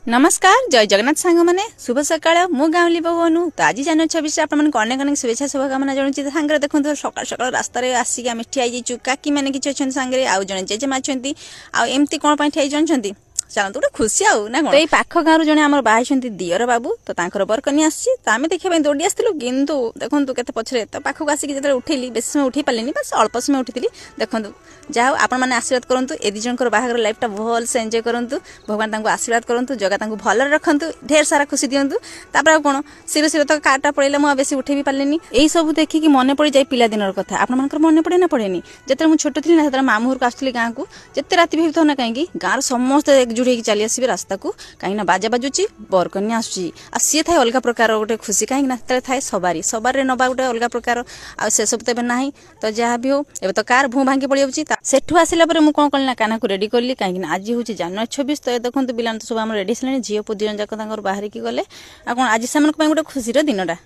नमस्कार जय जगन्नाथ सांग मैंने शुभ सकाळ मु गाँवली बहुनु तो आज जानुरी 26 अनेक अनेक शुभेच्छा शुभकामना जनाऊँ सांगे देखो सकाल सकाल रास्त आसिक आम ठिया काकी मैंने किसी अच्छा सांगे आउ जड़े जेजेमा अच्छा आमती कौन ठिया जानते चलते गोटे खुशी आउ ना तो पाख गाँव जड़े आम बाहर दियर बाबू तो बरकनी आम देखा दौड़ी आसलु कितु देखो के पछरे तो पाखक आसिक जो उठेली बेस समय उठे पारे बस अल्प समय उठी देखो जहाँ आप आशीर्वाद करूँ ए दिजन बाहर लाइफ भल से एंजय करूँ भगवान आशीर्वाद करूँ जगह भल रखु ढेर सारा खुशी दिंतु तापर कौन सिर सिर तो कार्टा पड़ेगा मुझे बेस उठे भी पारे यही सब देखिए मन पड़ जाए पिला दिन कथा आप मन पड़े ना पड़ेनि जिते मुझे छोट थी ना मामू घर आसुली गाँव को जिते राति भी था ना कहीं गाँव समस्त एकजुट होकर चली आसवे रास्ता को कहीं बाजा बाजुची बरकन्या आसी थाए अलग प्रकार गोटे खुशी कहीं थाए सवारी सवार नवा गोटे अलग प्रकार आ से सब तो ना तो जहाँ भी हो ए तो कार भू भांगी पड़ जाऊँगी सेठू आसला मुझे कौन कली ना काना को रेडी कली कहीं आज हूँ जानुरी 26 तो देखो पिला सब रेडी सारे झील पु 2 जन जाक बाहर की गले कौन आज से गोटे खुशी दिनटा